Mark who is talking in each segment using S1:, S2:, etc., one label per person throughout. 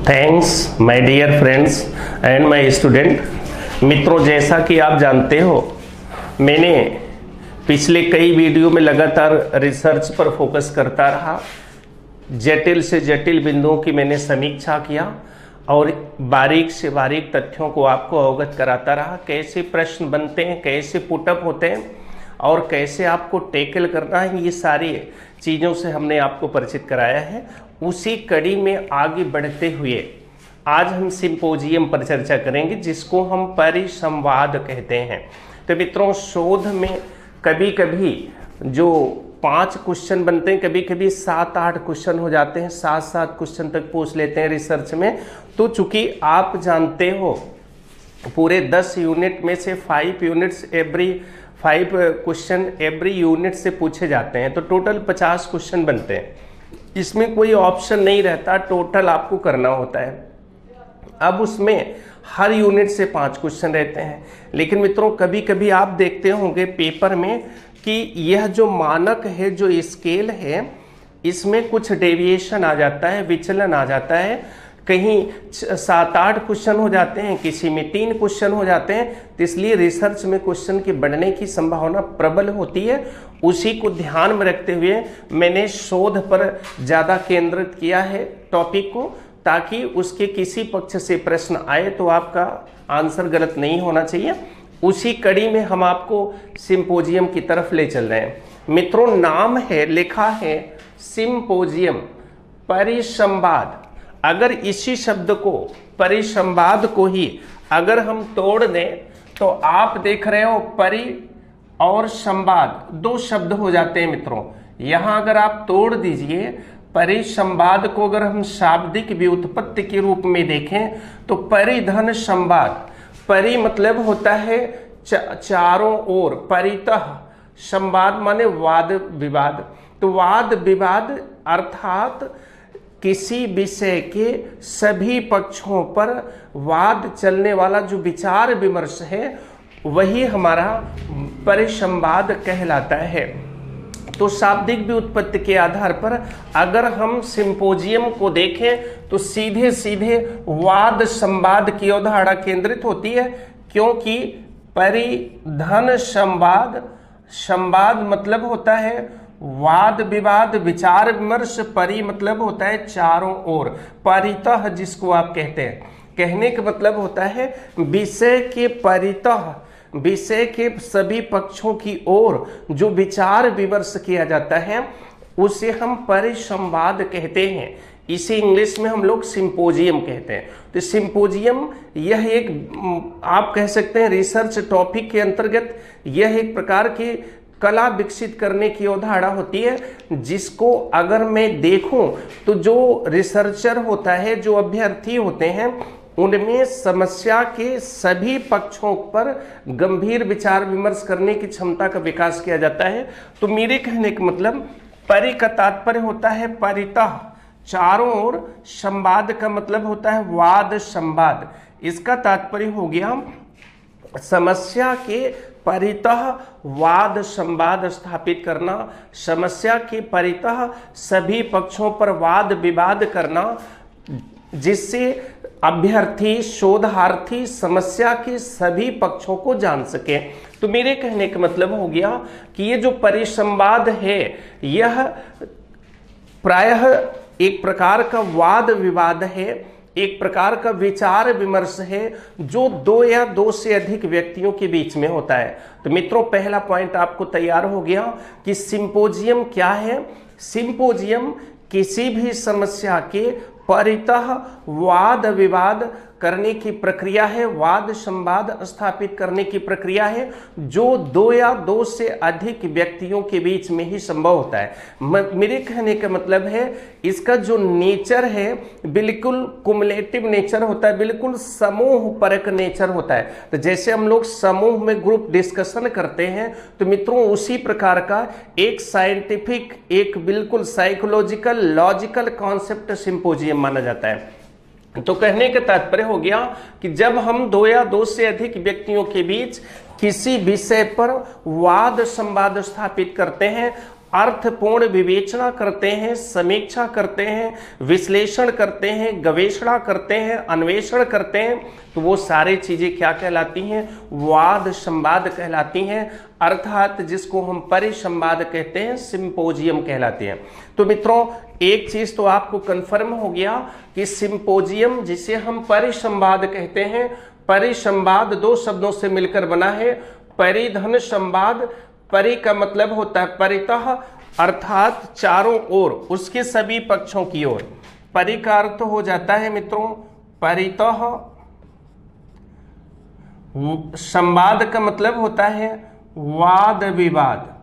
S1: Thanks my dear friends and my student. मित्रों, जैसा कि आप जानते हो, मैंने पिछले कई वीडियो में लगातार रिसर्च पर फोकस करता रहा। जटिल से जटिल बिंदुओं की मैंने समीक्षा किया और बारीक से बारीक तथ्यों को आपको अवगत कराता रहा। कैसे प्रश्न बनते हैं, कैसे पुटअप होते हैं और कैसे आपको टैकल करना है, ये सारी चीज़ों से हमने आपको परिचित कराया है। उसी कड़ी में आगे बढ़ते हुए आज हम सिंपोजियम पर चर्चा करेंगे, जिसको हम परिसंवाद कहते हैं। तो मित्रों, शोध में कभी कभी जो 5 क्वेश्चन बनते हैं, कभी कभी 7-8 क्वेश्चन हो जाते हैं, 7-7 क्वेश्चन तक पूछ लेते हैं रिसर्च में। तो चूंकि आप जानते हो पूरे 10 यूनिट में से 5 units every 5 question every unit से पूछे जाते हैं, तो टोटल 50 क्वेश्चन बनते हैं। इसमें कोई ऑप्शन नहीं रहता, टोटल आपको करना होता है। अब उसमें हर यूनिट से 5 क्वेश्चन रहते हैं। लेकिन मित्रों, कभी कभी आप देखते होंगे पेपर में कि यह जो मानक है, जो स्केल है, इसमें कुछ डेविएशन आ जाता है, विचलन आ जाता है। कहीं 7-8 क्वेश्चन हो जाते हैं, किसी में 3 क्वेश्चन हो जाते हैं। तो इसलिए रिसर्च में क्वेश्चन के बढ़ने की संभावना प्रबल होती है। उसी को ध्यान में रखते हुए मैंने शोध पर ज़्यादा केंद्रित किया है टॉपिक को, ताकि उसके किसी पक्ष से प्रश्न आए तो आपका आंसर गलत नहीं होना चाहिए। उसी कड़ी में हम आपको सिंपोजियम की तरफ ले चल रहे हैं। मित्रों, नाम है, लिखा है सिंपोजियम, परिसंवाद। अगर इसी शब्द को, परिसंवाद को ही अगर हम तोड़ दें तो आप देख रहे हो परि और संवाद 2 शब्द हो जाते हैं। मित्रों, यहां अगर आप तोड़ दीजिए, परिसंवाद को अगर हम शाब्दिक व्युत्पत्ति के रूप में देखें तो परिधन संवाद। परि मतलब होता है चारों ओर, परितः, संवाद माने वाद विवाद। तो वाद विवाद अर्थात किसी विषय के सभी पक्षों पर वाद चलने वाला जो विचार विमर्श है, वही हमारा परिसंवाद कहलाता है। तो शाब्दिक व्युत्पत्ति के आधार पर अगर हम सिंपोजियम को देखें तो सीधे सीधे वाद संवाद की ओर धारणा केंद्रित होती है, क्योंकि परिधन संवाद, संवाद मतलब होता है वाद विवाद, विचार विमर्श, परि मतलब होता है चारों ओर, परितः जिसको आप कहते हैं। कहने का मतलब होता है विषय के परितः, विषय के सभी पक्षों की ओर जो विचार विमर्श किया जाता है, उसे हम परिसंवाद कहते हैं। इसे इंग्लिश में हम लोग सिंपोजियम कहते हैं। तो सिंपोजियम यह एक, आप कह सकते हैं, रिसर्च टॉपिक के अंतर्गत यह एक प्रकार की कला विकसित करने की अवधारणा होती है, जिसको अगर मैं देखूं तो जो रिसर्चर होता है, जो अभ्यर्थी होते हैं, उनमें समस्या के सभी पक्षों पर गंभीर विचार विमर्श करने की क्षमता का विकास किया जाता है। तो मेरे कहने का मतलब, परि का तात्पर्य होता है परितः, चारों ओर, संवाद का मतलब होता है वाद संवाद। इसका तात्पर्य हो गया समस्या के परितः वाद संवाद स्थापित करना, समस्या के परितः सभी पक्षों पर वाद विवाद करना, जिससे अभ्यर्थी, शोधार्थी समस्या के सभी पक्षों को जान सके। तो मेरे कहने का मतलब हो गया कि ये जो परिसंवाद है, यह प्रायः एक प्रकार का वाद विवाद है, एक प्रकार का विचार विमर्श है, जो 2 या 2 से अधिक व्यक्तियों के बीच में होता है। तो मित्रों, पहला पॉइंट आपको तैयार हो गया कि सिंपोजियम क्या है। सिंपोजियम किसी भी समस्या के परितः वाद विवाद करने की प्रक्रिया है, वाद संवाद स्थापित करने की प्रक्रिया है, जो 2 या 2 से अधिक व्यक्तियों के बीच में ही संभव होता है। मेरे कहने का मतलब है, इसका जो नेचर है बिल्कुल कुमुलेटिव नेचर होता है, बिल्कुल समूह परक नेचर होता है। तो जैसे हम लोग समूह में ग्रुप डिस्कशन करते हैं, तो मित्रों उसी प्रकार का एक साइंटिफिक, एक बिल्कुल साइकोलॉजिकल, लॉजिकल कॉन्सेप्ट सिंपोजियम माना जाता है। तो कहने का तात्पर्य हो गया कि जब हम 2 या 2 से अधिक व्यक्तियों के बीच किसी विषय पर वाद संवाद स्थापित करते हैं अर्थपूर्ण विवेचना करते हैं, समीक्षा करते हैं, विश्लेषण करते हैं, गवेषणा करते हैं, अन्वेषण करते हैं, तो वो सारी चीजें क्या कहलाती हैं? वाद संवाद कहलाती हैं। अर्थात जिसको हम परिसंवाद कहते हैं, सिंपोजियम कहलाते हैं। तो मित्रों, एक चीज तो आपको कंफर्म हो गया कि सिंपोजियम जिसे हम परिसंवाद कहते हैं, परिसंवाद दो शब्दों से मिलकर बना है, परिधन संवाद। परि का मतलब होता है परितः, अर्थात चारों ओर, उसके सभी पक्षों की ओर। परि का अर्थ हो जाता है मित्रों परितः। संवाद का मतलब होता है वाद विवाद।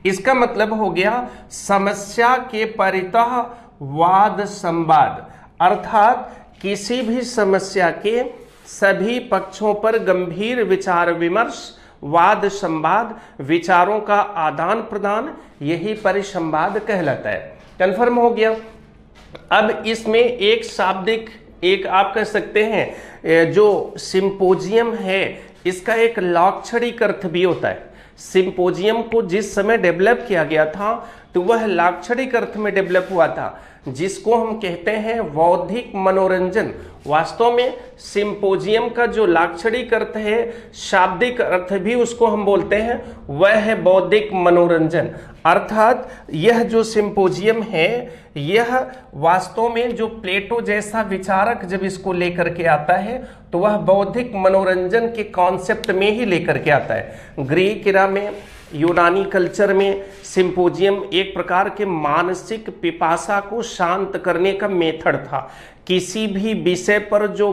S1: इसका मतलब हो गया समस्या के परितः वाद संवाद, अर्थात किसी भी समस्या के सभी पक्षों पर गंभीर विचार विमर्श, वाद संवाद, विचारों का आदान प्रदान, यही परिसंवाद कहलाता है। कन्फर्म हो गया। अब इसमें एक शाब्दिक, एक आप कह सकते हैं जो सिंपोजियम है, इसका एक लाक्षणिक अर्थ भी होता है। सिंपोजियम को जिस समय डेवलप किया गया था तो वह लाक्षणिक अर्थ में डेवलप हुआ था, जिसको हम कहते हैं बौद्धिक मनोरंजन। वास्तव में सिंपोजियम का जो लाक्षणिक अर्थ है, शाब्दिक अर्थ भी उसको हम बोलते हैं, वह है बौद्धिक मनोरंजन। अर्थात यह जो सिंपोजियम है, यह वास्तव में जो प्लेटो जैसा विचारक जब इसको लेकर के आता है तो वह बौद्धिक मनोरंजन के कॉन्सेप्ट में ही लेकर के आता है। ग्रीक इरा में, यूनानी कल्चर में सिंपोजियम एक प्रकार के मानसिक पिपासा को शांत करने का मेथड था। किसी भी विषय पर जो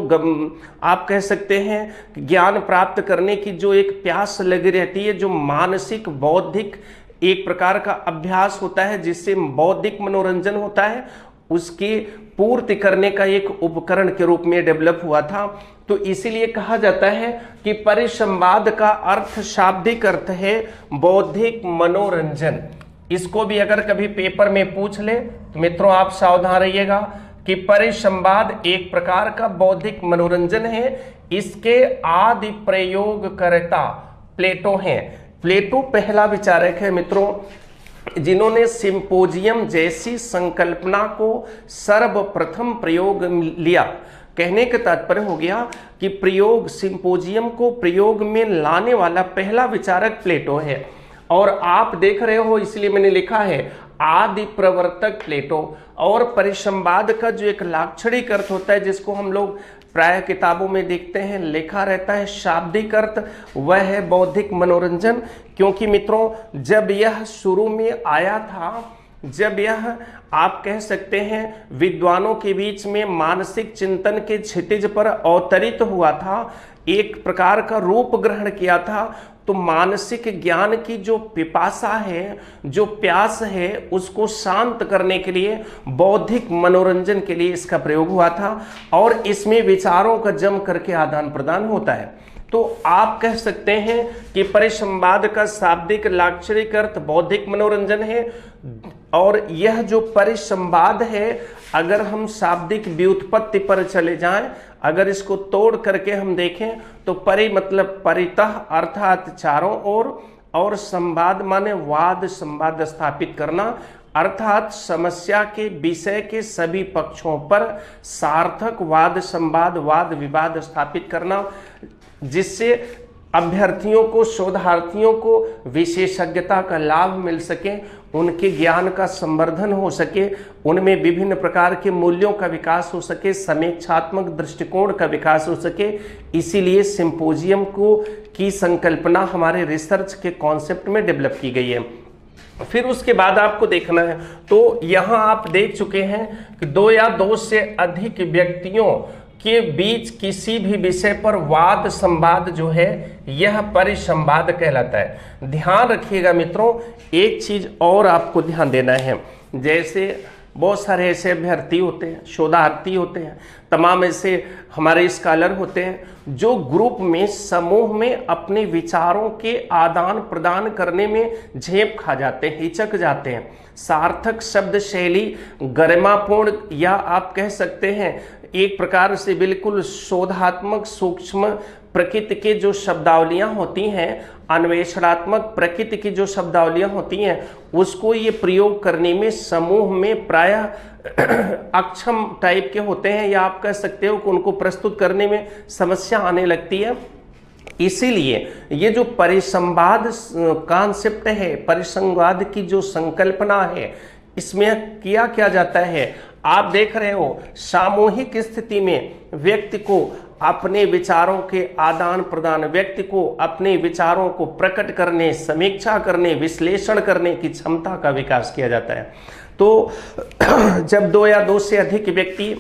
S1: आप कह सकते हैं ज्ञान प्राप्त करने की जो एक प्यास लगी रहती है, जो मानसिक बौद्धिक एक प्रकार का अभ्यास होता है, जिससे बौद्धिक मनोरंजन होता है, उसकी पूर्ति करने का एक उपकरण के रूप में डेवलप हुआ था। तो इसीलिए कहा जाता है कि परिसंवाद का अर्थ, शाब्दिक अर्थ है बौद्धिक मनोरंजन। इसको भी अगर कभी पेपर में पूछ ले तो मित्रों आप सावधान रहिएगा कि परिसंवाद एक प्रकार का बौद्धिक मनोरंजन है। इसके आदि प्रयोगकर्ता प्लेटो हैं। प्लेटो पहला विचारक है मित्रों जिन्होंने सिंपोजियम जैसी संकल्पना को सर्वप्रथम प्रयोग लिया। कहने का तात्पर्य हो गया कि प्रयोग, सिंपोजियम को प्रयोग में लाने वाला पहला विचारक प्लेटो है। और आप देख रहे हो, इसलिए मैंने लिखा है आदि प्रवर्तक प्लेटो। और परिसंवाद का जो एक लाक्षणिक अर्थ होता है, जिसको हम लोग प्राय किताबों में देखते हैं लिखा रहता है शाब्दिक अर्थ, वह है बौद्धिक मनोरंजन। क्योंकि मित्रों जब यह शुरू में आया था, जब यह आप कह सकते हैं विद्वानों के बीच में मानसिक चिंतन के क्षितिज पर अवतरित हुआ था, एक प्रकार का रूप ग्रहण किया था, तो मानसिक ज्ञान की जो पिपासा है, जो प्यास है, उसको शांत करने के लिए, बौद्धिक मनोरंजन के लिए इसका प्रयोग हुआ था। और इसमें विचारों का जम करके आदान प्रदान होता है। तो आप कह सकते हैं कि परिसंवाद का शाब्दिक लाक्षणिक अर्थ बौद्धिक मनोरंजन है। और यह जो परिसंवाद है, अगर हम शाब्दिक व्युत्पत्ति पर चले जाएं, अगर इसको तोड़ करके हम देखें तो परि मतलब परितः, अर्थात चारों ओर, और संवाद माने वाद संवाद स्थापित करना, अर्थात समस्या के विषय के सभी पक्षों पर सार्थक वाद संवाद, वाद विवाद स्थापित करना, जिससे अभ्यर्थियों को, शोधार्थियों को विशेषज्ञता का लाभ मिल सके, उनके ज्ञान का संवर्धन हो सके, उनमें विभिन्न प्रकार के मूल्यों का विकास हो सके, समीक्षात्मक दृष्टिकोण का विकास हो सके। इसीलिए सिंपोजियम को की संकल्पना हमारे रिसर्च के कॉन्सेप्ट में डेवलप की गई है। फिर उसके बाद आपको देखना है, तो यहाँ आप देख चुके हैं कि दो या दो से अधिक व्यक्तियों के बीच किसी भी विषय पर वाद संवाद जो है, यह परिसंवाद कहलाता है। ध्यान रखिएगा मित्रों, एक चीज और आपको ध्यान देना है। जैसे बहुत सारे ऐसे अभ्यर्थी होते हैं, शोधार्थी होते हैं, तमाम ऐसे हमारे स्कॉलर होते हैं जो ग्रुप में, समूह में अपने विचारों के आदान प्रदान करने में झेप खा जाते हैं, हिचक जाते हैं। सार्थक शब्द शैली, गरिमापूर्ण, या आप कह सकते हैं एक प्रकार से बिल्कुल शोधात्मक सूक्ष्म प्रकृति के जो शब्दावलियां होती हैं, अन्वेषणात्मक प्रकृति की जो शब्दावलियां होती हैं, उसको ये प्रयोग करने में समूह में प्रायः अक्षम टाइप के होते हैं, या आप कह सकते हो कि उनको प्रस्तुत करने में समस्या आने लगती है। इसीलिए ये जो परिसंवाद कॉन्सेप्ट है, परिसंवाद की जो संकल्पना है, इसमें किया क्या जाता है, आप देख रहे हो सामूहिक स्थिति में व्यक्ति को अपने विचारों के आदान प्रदान, व्यक्ति को अपने विचारों को प्रकट करने, समीक्षा करने, विश्लेषण करने की क्षमता का विकास किया जाता है। तो जब दो या दो से अधिक व्यक्ति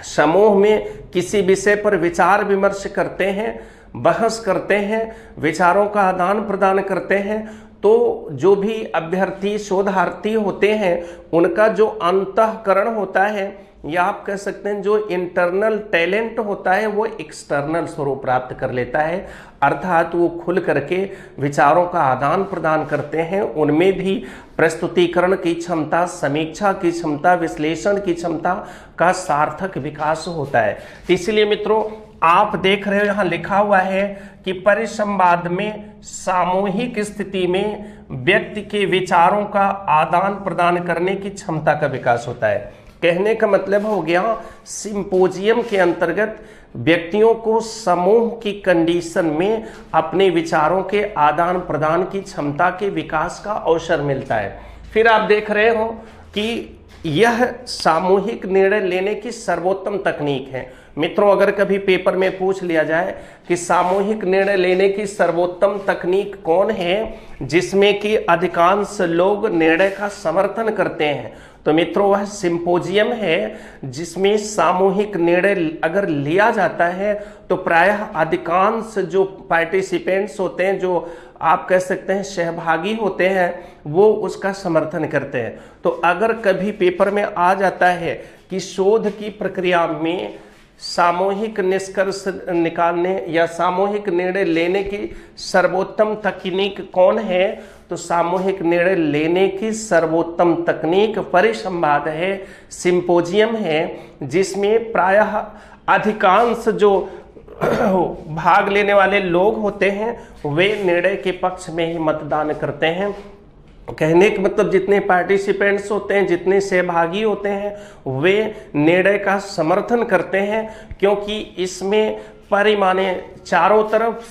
S1: समूह में किसी विषय पर विचार विमर्श करते हैं, बहस करते हैं, विचारों का आदान प्रदान करते हैं, तो जो भी अभ्यर्थी शोधार्थी होते हैं उनका जो अंतःकरण होता है, या आप कह सकते हैं जो इंटरनल टैलेंट होता है, वो एक्सटर्नल स्वरूप प्राप्त कर लेता है। अर्थात वो खुल करके विचारों का आदान प्रदान करते हैं, उनमें भी प्रस्तुतिकरण की क्षमता, समीक्षा की क्षमता, विश्लेषण की क्षमता का सार्थक विकास होता है। इसलिए मित्रों, आप देख रहे हो यहाँ लिखा हुआ है कि परिसंवाद में सामूहिक स्थिति में व्यक्ति के विचारों का आदान प्रदान करने की क्षमता का विकास होता है। कहने का मतलब हो गया, सिंपोजियम के अंतर्गत व्यक्तियों को समूह की कंडीशन में अपने विचारों के आदान प्रदान की क्षमता के विकास का अवसर मिलता है। फिर आप देख रहे हो कि यह सामूहिक निर्णय लेने की सर्वोत्तम तकनीक है। मित्रों, अगर कभी पेपर में पूछ लिया जाए कि सामूहिक निर्णय लेने की सर्वोत्तम तकनीक कौन है जिसमें कि अधिकांश लोग निर्णय का समर्थन करते हैं, तो मित्रों वह सिंपोजियम है, जिसमें सामूहिक निर्णय अगर लिया जाता है तो प्रायः अधिकांश जो पार्टिसिपेंट्स होते हैं, जो आप कह सकते हैं सहभागी होते हैं, वो उसका समर्थन करते हैं। तो अगर कभी पेपर में आ जाता है कि शोध की प्रक्रिया में सामूहिक निष्कर्ष निकालने या सामूहिक निर्णय लेने की सर्वोत्तम तकनीक कौन है, तो सामूहिक निर्णय लेने की सर्वोत्तम तकनीक परिसंवाद है, सिंपोजियम है, जिसमें प्रायः अधिकांश जो भाग लेने वाले लोग होते हैं वे निर्णय के पक्ष में ही मतदान करते हैं। कहने का मतलब जितने पार्टिसिपेंट्स होते हैं, जितने सहभागी होते हैं, वे निर्णय का समर्थन करते हैं, क्योंकि इसमें परिमाने चारों तरफ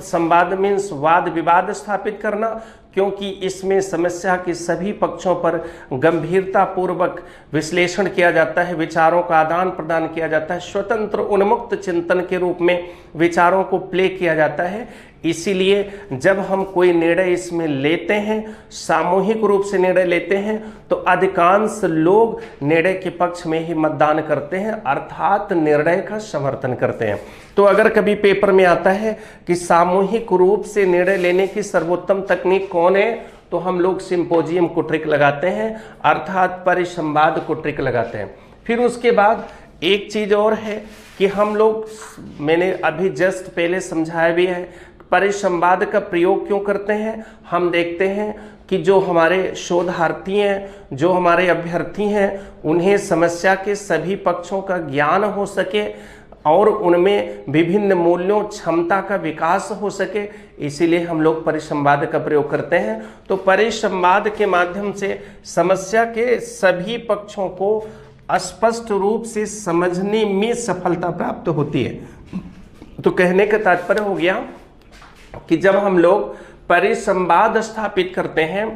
S1: संवाद मीन्स वाद विवाद स्थापित करना, क्योंकि इसमें समस्या के सभी पक्षों पर गंभीरता पूर्वक विश्लेषण किया जाता है, विचारों का आदान प्रदान किया जाता है, स्वतंत्र उन्मुक्त चिंतन के रूप में विचारों को प्ले किया जाता है। इसीलिए जब हम कोई निर्णय इसमें लेते हैं, सामूहिक रूप से निर्णय लेते हैं, तो अधिकांश लोग निर्णय के पक्ष में ही मतदान करते हैं, अर्थात निर्णय का समर्थन करते हैं। तो अगर कभी पेपर में आता है कि सामूहिक रूप से निर्णय लेने की सर्वोत्तम तकनीक कौन है, तो हम लोग सिंपोजियम को ट्रिक लगाते हैं, अर्थात परिसंवाद को ट्रिक लगाते हैं। फिर उसके बाद एक चीज और है कि हम लोग, मैंने अभी जस्ट पहले समझाया भी है, परिसंवाद का प्रयोग क्यों करते हैं। हम देखते हैं कि जो हमारे शोधार्थी हैं, जो हमारे अभ्यर्थी हैं, उन्हें समस्या के सभी पक्षों का ज्ञान हो सके और उनमें विभिन्न मूल्यों क्षमता का विकास हो सके, इसीलिए हम लोग परिसंवाद का प्रयोग करते हैं। तो परिसंवाद के माध्यम से समस्या के सभी पक्षों को स्पष्ट रूप से समझने में सफलता प्राप्त होती है। तो कहने का तात्पर्य हो गया कि जब हम लोग परिसंवाद स्थापित करते हैं,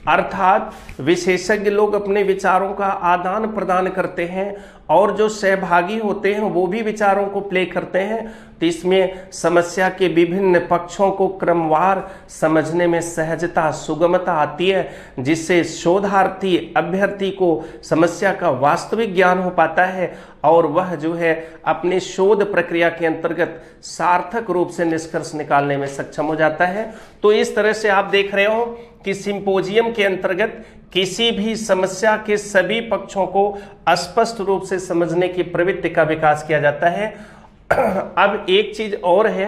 S1: अर्थात विशेषज्ञ लोग अपने विचारों का आदान प्रदान करते हैं और जो सहभागी होते हैं वो भी विचारों को प्ले करते हैं, तो इसमें समस्या के विभिन्न पक्षों को क्रमवार समझने में सहजता, सुगमता आती है, जिससे शोधार्थी अभ्यर्थी को समस्या का वास्तविक ज्ञान हो पाता है और वह जो है अपने शोध प्रक्रिया के अंतर्गत सार्थक रूप से निष्कर्ष निकालने में सक्षम हो जाता है। तो इस तरह से आप देख रहे हो कि सिंपोजियम के अंतर्गत किसी भी समस्या के सभी पक्षों को स्पष्ट रूप से समझने की प्रवृत्ति का विकास किया जाता है। अब एक चीज और है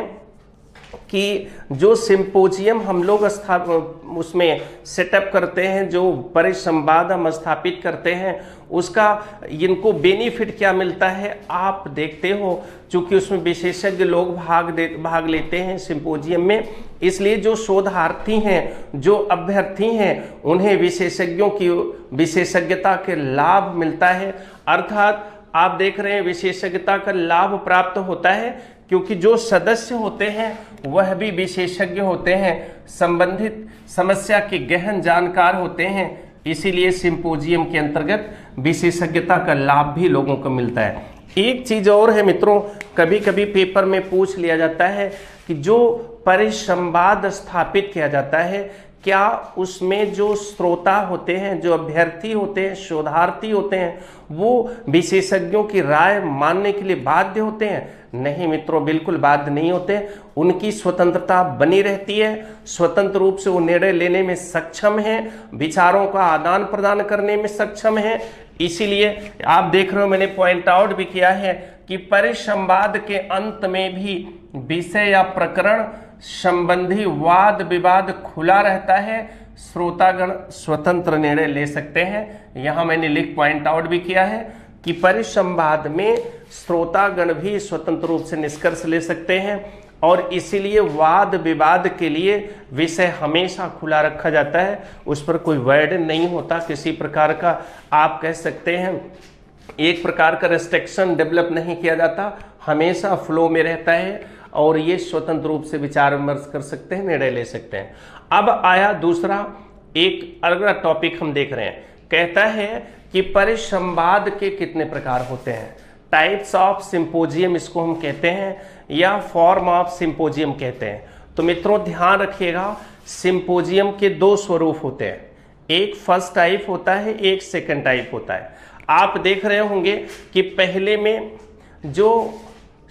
S1: कि जो सिंपोजियम हम लोग उसमें सेटअप करते हैं, जो परिसंवाद हम स्थापित करते हैं, उसका इनको बेनिफिट क्या मिलता है आप देखते हो। चूंकि उसमें विशेषज्ञ लोग भाग लेते हैं सिंपोजियम में, इसलिए जो शोधार्थी हैं, जो अभ्यर्थी हैं, उन्हें विशेषज्ञों की विशेषज्ञता के लाभ मिलता है। अर्थात आप देख रहे हैं विशेषज्ञता का लाभ प्राप्त होता है क्योंकि जो सदस्य होते हैं वह भी विशेषज्ञ होते हैं, संबंधित समस्या के गहन जानकार होते हैं। इसीलिए सिंपोजियम के अंतर्गत विशेषज्ञता का लाभ भी लोगों को मिलता है। एक चीज और है मित्रों, कभी कभी पेपर में पूछ लिया जाता है कि जो परिसंवाद स्थापित किया जाता है, क्या उसमें जो श्रोता होते हैं, जो अभ्यर्थी होते हैं, शोधार्थी होते हैं, वो विशेषज्ञों की राय मानने के लिए बाध्य होते हैं? नहीं मित्रों, बिल्कुल बाध्य नहीं होते। उनकी स्वतंत्रता बनी रहती है, स्वतंत्र रूप से वो निर्णय लेने में सक्षम हैं, विचारों का आदान प्रदान करने में सक्षम हैं। इसीलिए आप देख रहे हो, मैंने पॉइंट आउट भी किया है कि परिसंवाद के अंत में भी विषय या प्रकरण संबंधी वाद विवाद खुला रहता है, श्रोतागण स्वतंत्र निर्णय ले सकते हैं। यहां मैंने पॉइंट आउट भी किया है कि परिसंवाद में श्रोतागण भी स्वतंत्र रूप से निष्कर्ष ले सकते हैं और इसीलिए वाद विवाद के लिए विषय हमेशा खुला रखा जाता है, उस पर कोई वर्डन नहीं होता किसी प्रकार का। आप कह सकते हैं एक प्रकार का रेस्ट्रिक्शन डेवलप नहीं किया जाता, हमेशा फ्लो में रहता है और ये स्वतंत्र रूप से विचार विमर्श कर सकते हैं, निर्णय ले सकते हैं। अब आया दूसरा एक अगला टॉपिक हम देख रहे हैं, कहता है कि परिसंवाद के कितने प्रकार होते हैं, टाइप्स ऑफ सिंपोजियम इसको हम कहते हैं या फॉर्म ऑफ सिंपोजियम कहते हैं। तो मित्रों ध्यान रखिएगा, सिंपोजियम के दो स्वरूप होते हैं, एक फर्स्ट टाइप होता है, एक सेकंड टाइप होता है। आप देख रहे होंगे कि पहले में जो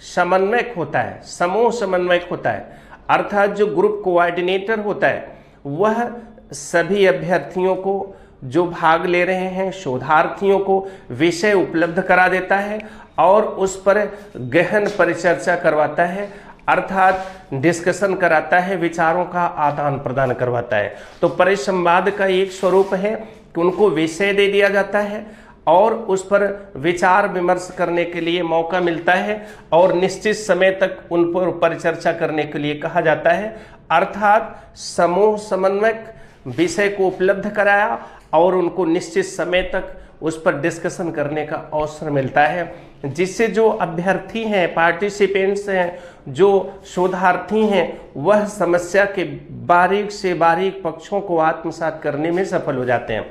S1: समन्वयक होता है, समूह समन्वयक होता है, अर्थात जो ग्रुप कोऑर्डिनेटर होता है, वह सभी अभ्यर्थियों को जो भाग ले रहे हैं, शोधार्थियों को विषय उपलब्ध करा देता है और उस पर गहन परिचर्चा करवाता है, अर्थात डिस्कशन कराता है, विचारों का आदान प्रदान करवाता है। तो परिसंवाद का एक स्वरूप है कि उनको विषय दे दिया जाता है और उस पर विचार विमर्श करने के लिए मौका मिलता है और निश्चित समय तक उन पर परिचर्चा करने के लिए कहा जाता है। अर्थात समूह समन्वयक विषय को उपलब्ध कराया और उनको निश्चित समय तक उस पर डिस्कशन करने का अवसर मिलता है, जिससे जो अभ्यर्थी हैं, पार्टिसिपेंट्स हैं, जो शोधार्थी हैं, वह समस्या के बारीक से बारीक पक्षों को आत्मसात करने में सफल हो जाते हैं।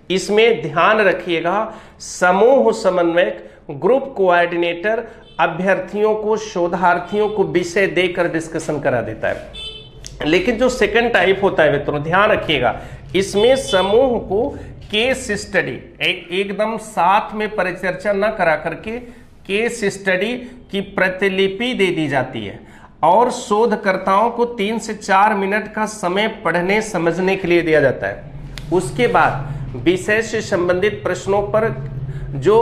S1: इसमें ध्यान रखिएगा, समूह समन्वयक ग्रुप कोऑर्डिनेटर अभ्यर्थियों को, शोधार्थियों को विषय देकर डिस्कशन करा देता है। लेकिन जो सेकंड टाइप होता है मित्रों, ध्यान रखिएगा, इसमें समूह को केस स्टडी एकदम साथ में परिचर्चा न करा करके केस स्टडी की प्रतिलिपि दे दी जाती है और शोधकर्ताओं को 3 से 4 मिनट का समय पढ़ने समझने के लिए दिया जाता है। उसके बाद विषय से संबंधित प्रश्नों पर जो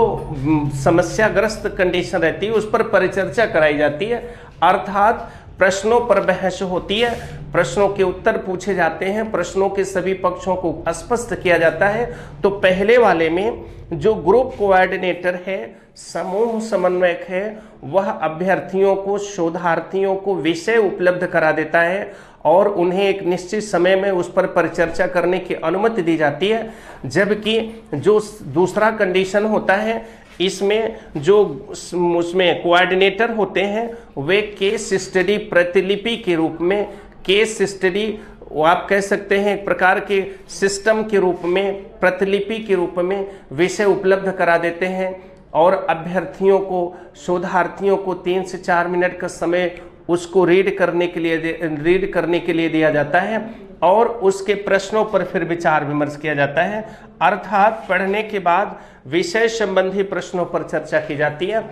S1: समस्याग्रस्त कंडीशन रहती है उस पर परिचर्चा कराई जाती है, अर्थात प्रश्नों पर बहस होती है, प्रश्नों के उत्तर पूछे जाते हैं, प्रश्नों के सभी पक्षों को स्पष्ट किया जाता है। तो पहले वाले में जो ग्रुप कोऑर्डिनेटर है, समूह समन्वयक है, वह अभ्यर्थियों को, शोधार्थियों को विषय उपलब्ध करा देता है और उन्हें एक निश्चित समय में उस पर परिचर्चा करने की अनुमति दी जाती है। जबकि जो दूसरा कंडीशन होता है, इसमें जो उसमें कोऑर्डिनेटर होते हैं वे केस स्टडी प्रतिलिपि के रूप में, केस स्टडी आप कह सकते हैं एक प्रकार के सिस्टम के रूप में, प्रतिलिपि के रूप में विषय उपलब्ध करा देते हैं और अभ्यर्थियों को, शोधार्थियों को 3 से 4 मिनट का समय उसको रीड करने के लिए दिया जाता है और उसके प्रश्नों पर फिर विचार विमर्श किया जाता है, अर्थात पढ़ने के बाद विषय संबंधी प्रश्नों पर चर्चा की जाती है।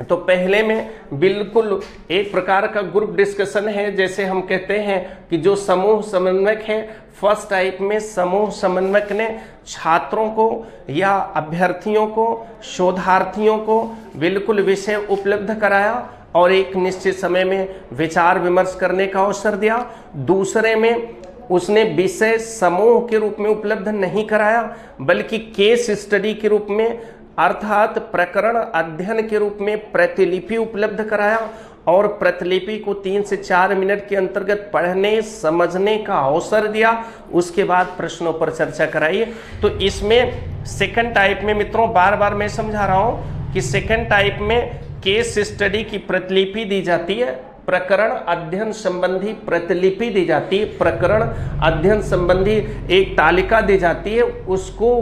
S1: तो पहले में बिल्कुल एक प्रकार का ग्रुप डिस्कशन है, जैसे हम कहते हैं कि जो समूह समन्वयक है, फर्स्ट टाइप में समूह समन्वयक ने छात्रों को या अभ्यर्थियों को, शोधार्थियों को बिल्कुल विषय उपलब्ध कराया और एक निश्चित समय में विचार विमर्श करने का अवसर दिया। दूसरे में उसने विषय समूह के रूप में उपलब्ध नहीं कराया, बल्कि केस स्टडी के रूप में अर्थात प्रकरण अध्ययन के रूप में प्रतिलिपि उपलब्ध कराया और प्रतिलिपि को 3 से 4 मिनट के अंतर्गत पढ़ने समझने का अवसर दिया। उसके बाद प्रश्नों पर चर्चा कराई। तो इसमें सेकंड टाइप में मित्रों, बार बार मैं समझा रहा हूं कि सेकंड टाइप में केस स्टडी की प्रतिलिपि दी जाती है, प्रकरण अध्ययन संबंधी प्रतिलिपि दी जाती है, प्रकरण अध्ययन संबंधी एक तालिका दी जाती है, उसको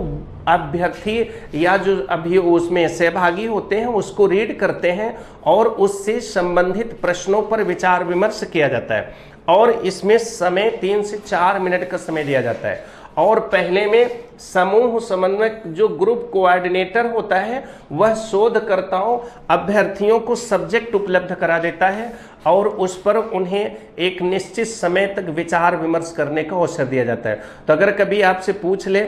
S1: अभ्यर्थी या जो अभी उसमें सहभागी होते हैं उसको रीड करते हैं और उससे संबंधित प्रश्नों पर विचार विमर्श किया जाता है। और इसमें समय 3 से 4 मिनट का समय दिया जाता है। और पहले में समूह समन्वयक जो ग्रुप कोऑर्डिनेटर होता है वह शोधकर्ताओं अभ्यर्थियों को सब्जेक्ट उपलब्ध करा देता है और उस पर उन्हें एक निश्चित समय तक विचार विमर्श करने का अवसर दिया जाता है। तो अगर कभी आपसे पूछ ले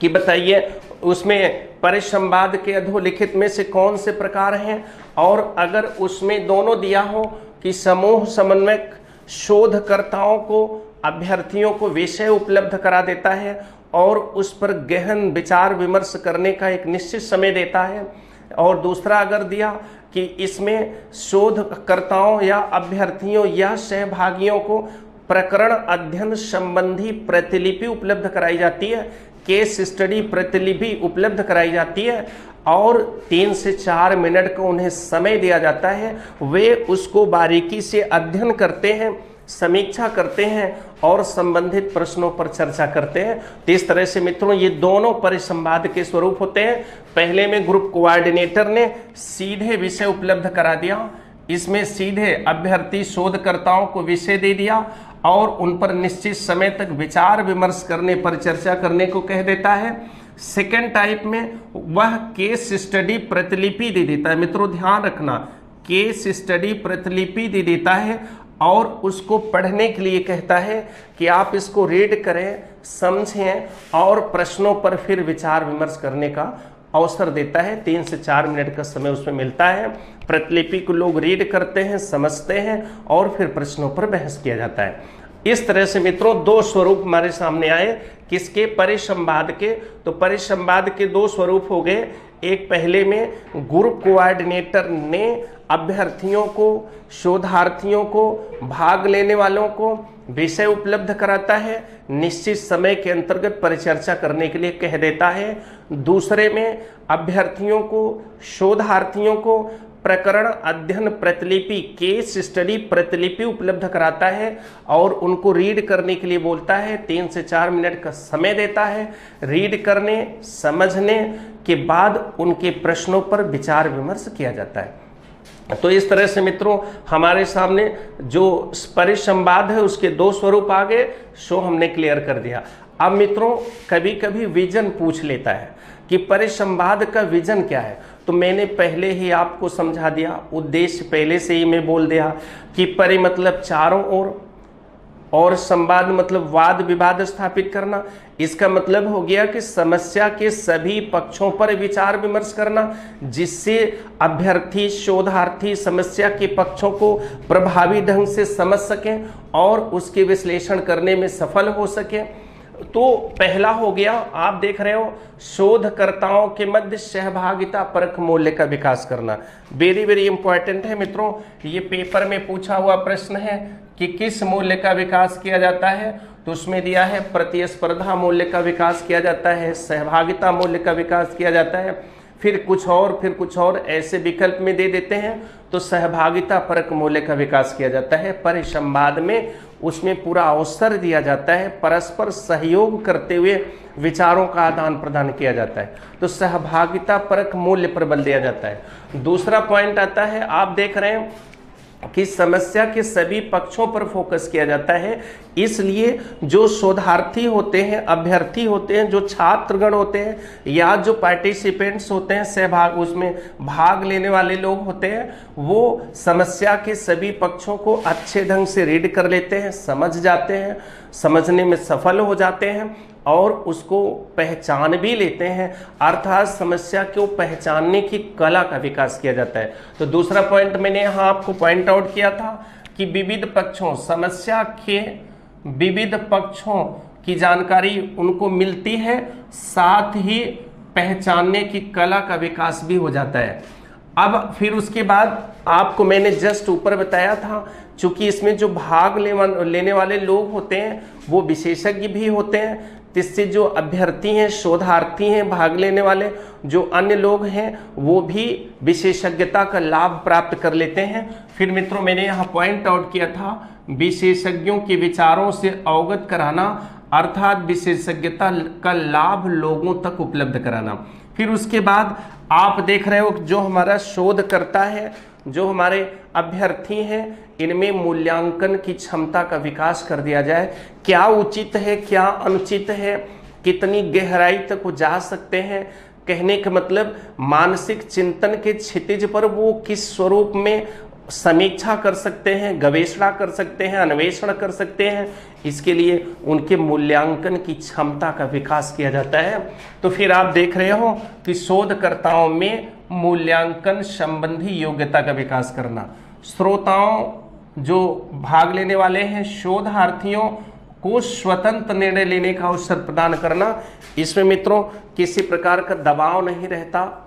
S1: कि बताइए उसमें परिसंवाद के अधोलिखित में से कौन से प्रकार हैं, और अगर उसमें दोनों दिया हो कि समूह समन्वयक शोधकर्ताओं को अभ्यर्थियों को विषय उपलब्ध करा देता है और उस पर गहन विचार विमर्श करने का एक निश्चित समय देता है, और दूसरा अगर दिया कि इसमें शोधकर्ताओं या अभ्यर्थियों या सहभागियों को प्रकरण अध्ययन संबंधी प्रतिलिपि उपलब्ध कराई जाती है, केस स्टडी प्रतिलिपि उपलब्ध कराई जाती है और 3 से 4 मिनट का उन्हें समय दिया जाता है, वे उसको बारीकी से अध्ययन करते हैं, समीक्षा करते हैं और संबंधित प्रश्नों पर चर्चा करते हैं। तो इस तरह से मित्रों ये दोनों परिसंवाद के स्वरूप होते हैं। पहले में ग्रुप कोऑर्डिनेटर ने सीधे विषय उपलब्ध करा दिया, इसमें सीधे अभ्यर्थी शोधकर्ताओं को विषय दे दिया और उन पर निश्चित समय तक विचार विमर्श करने पर चर्चा करने को कह देता है। सेकेंड टाइप में वह केस स्टडी प्रतिलिपि दे देता है। मित्रों ध्यान रखना, केस स्टडी प्रतिलिपि दे देता है और उसको पढ़ने के लिए कहता है कि आप इसको रीड करें, समझें और प्रश्नों पर फिर विचार विमर्श करने का अवसर देता है। 3 से 4 मिनट का समय उसमें मिलता है। प्रतिलिपि को लोग रीड करते हैं, समझते हैं और फिर प्रश्नों पर बहस किया जाता है। इस तरह से मित्रों 2 स्वरूप हमारे सामने आए, किसके? परिसंवाद के। तो परिसंवाद के 2 स्वरूप हो गए। एक पहले में ग्रुप कोऑर्डिनेटर ने अभ्यर्थियों को, शोधार्थियों को, भाग लेने वालों को विषय उपलब्ध कराता है, निश्चित समय के अंतर्गत परिचर्चा करने के लिए कह देता है। दूसरे में अभ्यर्थियों को, शोधार्थियों को प्रकरण अध्ययन प्रतिलिपि, केस स्टडी प्रतिलिपि उपलब्ध कराता है और उनको रीड करने के लिए बोलता है। 3 से 4 मिनट का समय देता है। रीड करने, समझने के बाद उनके प्रश्नों पर विचार विमर्श किया जाता है। तो इस तरह से मित्रों हमारे सामने जो परिसंवाद है उसके 2 स्वरूप आ गए, सो हमने क्लियर कर दिया। अब मित्रों कभी कभी विजन पूछ लेता है कि परिसंवाद का विजन क्या है। तो मैंने पहले ही आपको समझा दिया, उद्देश्य पहले से ही मैं बोल दिया कि परि मतलब चारों ओर और संवाद मतलब वाद विवाद स्थापित करना। इसका मतलब हो गया कि समस्या के सभी पक्षों पर विचार विमर्श करना, जिससे अभ्यर्थी, शोधार्थी समस्या के पक्षों को प्रभावी ढंग से समझ सकें और उसके विश्लेषण करने में सफल हो सके। तो पहला हो गया, आप देख रहे हो, शोधकर्ताओं के मध्य सहभागिता परक मूल्य का विकास करना। वेरी वेरी इंपॉर्टेंट है मित्रों, ये पेपर में पूछा हुआ प्रश्न है कि किस मूल्य का विकास किया जाता है। तो उसमें दिया है प्रतिस्पर्धा मूल्य का विकास किया जाता है, सहभागिता मूल्य का विकास किया जाता है, फिर कुछ और ऐसे विकल्प में दे देते हैं। तो सहभागिता परक मूल्य का विकास किया जाता है। परिसंवाद में उसमें पूरा अवसर दिया जाता है, परस्पर सहयोग करते हुए विचारों का आदान प्रदान किया जाता है। तो सहभागिता परक मूल्य पर बल दिया जाता है। दूसरा पॉइंट आता है, आप देख रहे हैं कि समस्या के सभी पक्षों पर फोकस किया जाता है। इसलिए जो शोधार्थी होते हैं, अभ्यर्थी होते हैं, जो छात्रगण होते हैं या जो पार्टिसिपेंट्स होते हैं, सहभाग उसमें भाग लेने वाले लोग होते हैं, वो समस्या के सभी पक्षों को अच्छे ढंग से रीड कर लेते हैं, समझ जाते हैं, समझने में सफल हो जाते हैं और उसको पहचान भी लेते हैं, अर्थात समस्या को पहचानने की कला का विकास किया जाता है। तो दूसरा पॉइंट मैंने यहाँ आपको पॉइंट आउट किया था कि विविध पक्षों, समस्या के विविध पक्षों की जानकारी उनको मिलती है, साथ ही पहचानने की कला का विकास भी हो जाता है। अब फिर उसके बाद आपको मैंने जस्ट ऊपर बताया था, चूंकि इसमें जो भाग लेने वाले लोग होते हैं वो विशेषज्ञ भी होते हैं, इससे जो अभ्यर्थी हैं, शोधार्थी हैं, भाग लेने वाले जो अन्य लोग हैं वो भी विशेषज्ञता का लाभ प्राप्त कर लेते हैं। फिर मित्रों मैंने यहाँ पॉइंट आउट किया था विशेषज्ञों के विचारों से अवगत कराना, अर्थात विशेषज्ञता का लाभ लोगों तक उपलब्ध कराना। फिर उसके बाद आप देख रहे हो जो हमारा शोधकर्ता है, जो हमारे अभ्यर्थी हैं, इनमें मूल्यांकन की क्षमता का विकास कर दिया जाए। क्या उचित है, क्या अनुचित है, कितनी गहराई तक वो जा सकते हैं, कहने का मतलब मानसिक चिंतन के क्षितिज पर वो किस स्वरूप में समीक्षा कर सकते हैं, गवेषणा कर सकते हैं, अन्वेषण कर सकते हैं, इसके लिए उनके मूल्यांकन की क्षमता का विकास किया जाता है। तो फिर आप देख रहे हो कि शोधकर्ताओं में मूल्यांकन संबंधी योग्यता का विकास करना, श्रोताओं जो भाग लेने वाले हैं, शोधार्थियों को स्वतंत्र निर्णय लेने का अवसर प्रदान करना। इसमें मित्रों किसी प्रकार का दबाव नहीं रहता।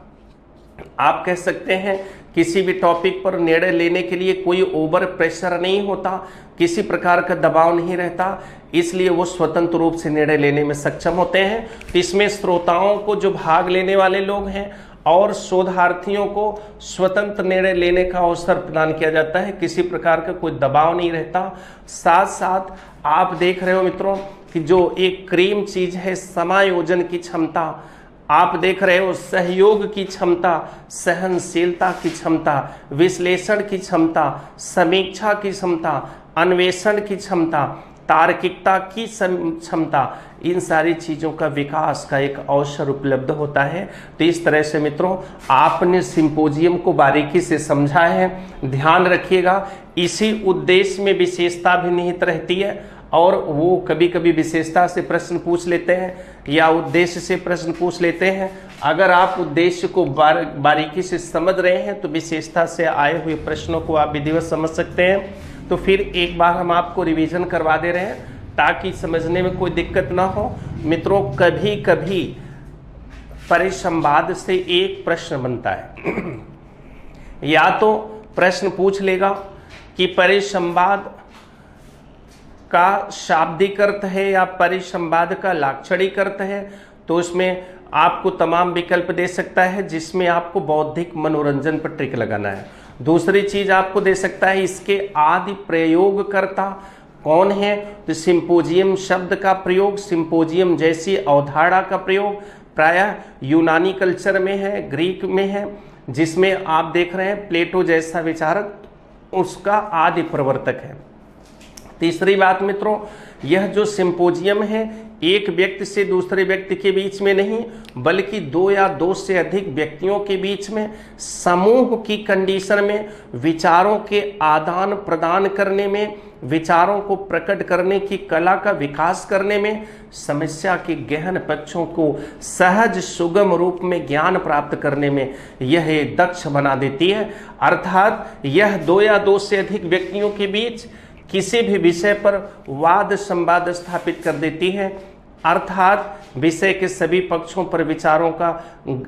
S1: आप कह सकते हैं किसी भी टॉपिक पर निर्णय लेने के लिए कोई ओवर प्रेशर नहीं होता, किसी प्रकार का दबाव नहीं रहता, इसलिए वो स्वतंत्र रूप से निर्णय लेने में सक्षम होते हैं। तो इसमें श्रोताओं को, जो भाग लेने वाले लोग हैं, और शोधार्थियों को स्वतंत्र निर्णय लेने का अवसर प्रदान किया जाता है, किसी प्रकार का कोई दबाव नहीं रहता। साथ साथ आप देख रहे हो मित्रों कि जो एक क्रीम चीज है, समायोजन की क्षमता, आप देख रहे हो सहयोग की क्षमता, सहनशीलता की क्षमता, विश्लेषण की क्षमता, समीक्षा की क्षमता, अन्वेषण की क्षमता, तार्किकता की क्षमता, इन सारी चीज़ों का विकास का एक अवसर उपलब्ध होता है। तो इस तरह से मित्रों आपने सिंपोजियम को बारीकी से समझा है, ध्यान रखिएगा। इसी उद्देश्य में विशेषता भी निहित रहती है, और वो कभी कभी विशेषता से प्रश्न पूछ लेते हैं या उद्देश्य से प्रश्न पूछ लेते हैं। अगर आप उद्देश्य को बारीकी से समझ रहे हैं तो विशेषता से आए हुए प्रश्नों को आप विधिवत समझ सकते हैं। तो फिर एक बार हम आपको रिवीजन करवा दे रहे हैं ताकि समझने में कोई दिक्कत ना हो। मित्रों कभी कभी परिसंवाद से एक प्रश्न बनता है, या तो प्रश्न पूछ लेगा कि परिसंवाद का शाब्दिक अर्थ है या परिसंवाद का लाक्षणिक अर्थ है, तो उसमें आपको तमाम विकल्प दे सकता है जिसमें आपको बौद्धिक मनोरंजन पर ट्रिक लगाना है। दूसरी चीज आपको दे सकता है इसके आदि प्रयोगकर्ता कौन है, तो सिंपोजियम शब्द का प्रयोग, सिंपोजियम जैसी अवधारणा का प्रयोग प्रायः यूनानी कल्चर में है, ग्रीक में है, जिसमें आप देख रहे हैं प्लेटो जैसा विचारक उसका आदि प्रवर्तक है। तीसरी बात मित्रों, यह जो सिंपोजियम है एक व्यक्ति से दूसरे व्यक्ति के बीच में नहीं बल्कि दो या दो से अधिक व्यक्तियों के बीच में समूह की कंडीशन में विचारों के आदान प्रदान करने में, विचारों को प्रकट करने की कला का विकास करने में, समस्या के गहन पक्षों को सहज सुगम रूप में ज्ञान प्राप्त करने में यह एक दक्ष बना देती है। अर्थात यह दो या दो से अधिक व्यक्तियों के बीच किसी भी विषय पर वाद संवाद स्थापित कर देती है, अर्थात विषय के सभी पक्षों पर विचारों का,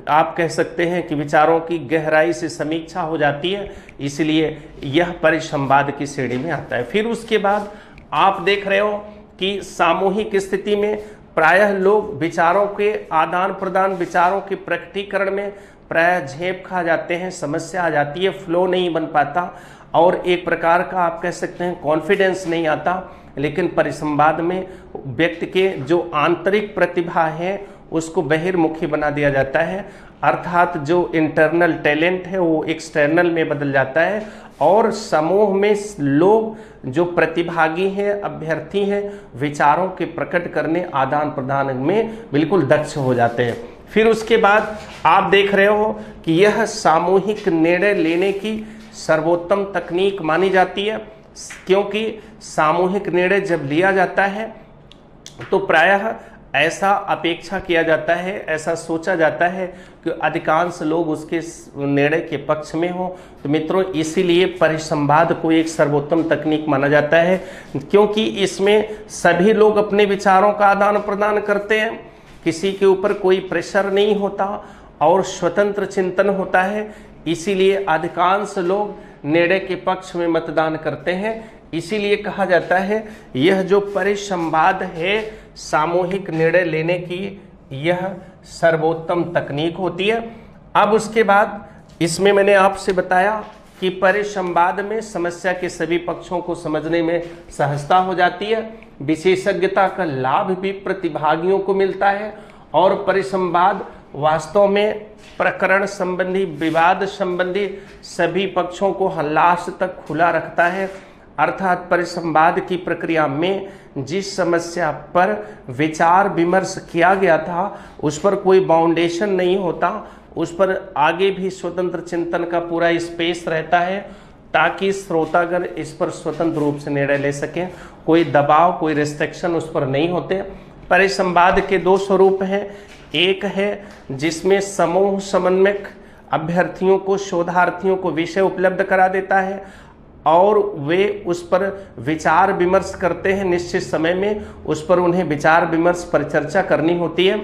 S1: आप कह सकते हैं कि विचारों की गहराई से समीक्षा हो जाती है, इसलिए यह परिसंवाद की श्रेणी में आता है। फिर उसके बाद आप देख रहे हो कि सामूहिक स्थिति में प्रायः लोग विचारों के आदान प्रदान, विचारों के प्रकटीकरण में प्रायः झेप खा जाते हैं, समस्या आ जाती है, फ्लो नहीं बन पाता और एक प्रकार का आप कह सकते हैं कॉन्फिडेंस नहीं आता। लेकिन परिसंवाद में व्यक्ति के जो आंतरिक प्रतिभा है उसको बहिर्मुखी बना दिया जाता है, अर्थात जो इंटरनल टैलेंट है वो एक्सटर्नल में बदल जाता है और समूह में लोग जो प्रतिभागी हैं, अभ्यर्थी हैं, विचारों के प्रकट करने, आदान प्रदान में बिल्कुल दक्ष हो जाते हैं। फिर उसके बाद आप देख रहे हो कि यह सामूहिक निर्णय लेने की सर्वोत्तम तकनीक मानी जाती है, क्योंकि सामूहिक निर्णय जब लिया जाता है तो प्रायः ऐसा अपेक्षा किया जाता है, ऐसा सोचा जाता है कि अधिकांश लोग उसके निर्णय के पक्ष में हो। तो मित्रों, इसीलिए परिसंवाद को एक सर्वोत्तम तकनीक माना जाता है, क्योंकि इसमें सभी लोग अपने विचारों का आदान प्रदान करते हैं, किसी के ऊपर कोई प्रेशर नहीं होता और स्वतंत्र चिंतन होता है। इसीलिए अधिकांश लोग निर्णय के पक्ष में मतदान करते हैं। इसीलिए कहा जाता है यह जो परिसंवाद है सामूहिक निर्णय लेने की, यह सर्वोत्तम तकनीक होती है। अब उसके बाद इसमें मैंने आपसे बताया कि परिसंवाद में समस्या के सभी पक्षों को समझने में सहजता हो जाती है, विशेषज्ञता का लाभ भी प्रतिभागियों को मिलता है और परिसंवाद वास्तव में प्रकरण संबंधी, विवाद संबंधी सभी पक्षों को लास्ट तक खुला रखता है। अर्थात परिसंवाद की प्रक्रिया में जिस समस्या पर विचार विमर्श किया गया था उस पर कोई बाउंडेशन नहीं होता, उस पर आगे भी स्वतंत्र चिंतन का पूरा स्पेस रहता है ताकि श्रोतागण इस पर स्वतंत्र रूप से निर्णय ले सकें। कोई दबाव, कोई रिस्ट्रिक्शन उस पर नहीं होते। परिसंवाद के दो स्वरूप हैं। एक है जिसमें समूह समन्वयक अभ्यर्थियों को, शोधार्थियों को विषय उपलब्ध करा देता है और वे उस पर विचार विमर्श करते हैं। निश्चित समय में उस पर उन्हें विचार विमर्श परिचर्चा करनी होती है।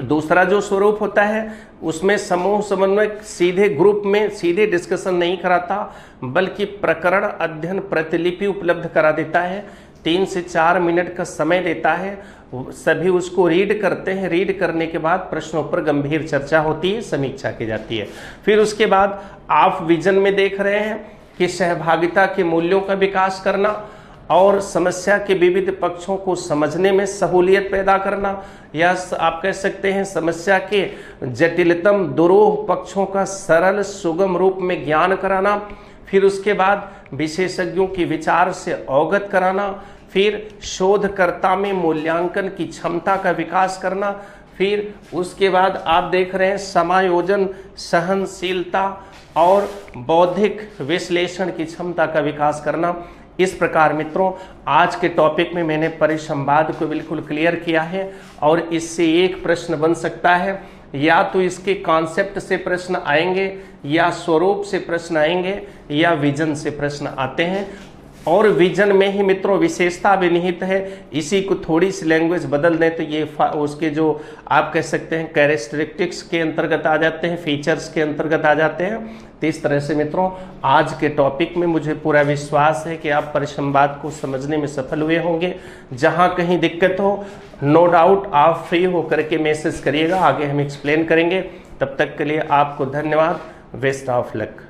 S1: दूसरा जो स्वरूप होता है उसमें समूह समन्वयक सीधे ग्रुप में सीधे डिस्कशन नहीं कराता, बल्कि प्रकरण अध्ययन प्रतिलिपि उपलब्ध करा देता है। 3 से 4 मिनट का समय देता है, सभी उसको रीड करते हैं। रीड करने के बाद प्रश्नों पर गंभीर चर्चा होती है, समीक्षा की जाती है। फिर उसके बाद आप विजन में देख रहे हैं कि सहभागिता के मूल्यों का विकास करना और समस्या के विविध पक्षों को समझने में सहूलियत पैदा करना, या आप कह सकते हैं समस्या के जटिलतम दुरूह पक्षों का सरल सुगम रूप में ज्ञान कराना। फिर उसके बाद विशेषज्ञों के विचार से अवगत कराना। फिर शोधकर्ता में मूल्यांकन की क्षमता का विकास करना। फिर उसके बाद आप देख रहे हैं समायोजन, सहनशीलता और बौद्धिक विश्लेषण की क्षमता का विकास करना। इस प्रकार मित्रों, आज के टॉपिक में मैंने परिसंवाद को बिल्कुल क्लियर किया है और इससे एक प्रश्न बन सकता है, या तो इसके कॉन्सेप्ट से प्रश्न आएंगे, या स्वरूप से प्रश्न आएंगे, या विजन से प्रश्न आते हैं। और विजन में ही मित्रों विशेषता भी निहित है। इसी को थोड़ी सी लैंग्वेज बदल दें तो ये उसके जो आप कह सकते हैं कैरेक्टरिस्टिक्स के अंतर्गत आ जाते हैं, फीचर्स के अंतर्गत आ जाते हैं। तो इस तरह से मित्रों आज के टॉपिक में मुझे पूरा विश्वास है कि आप परिसंवाद को समझने में सफल हुए होंगे। जहाँ कहीं दिक्कत हो नो डाउट आप फ्री होकर के मैसेज करिएगा, आगे हम एक्सप्लेन करेंगे। तब तक के लिए आपको धन्यवाद। Best of luck.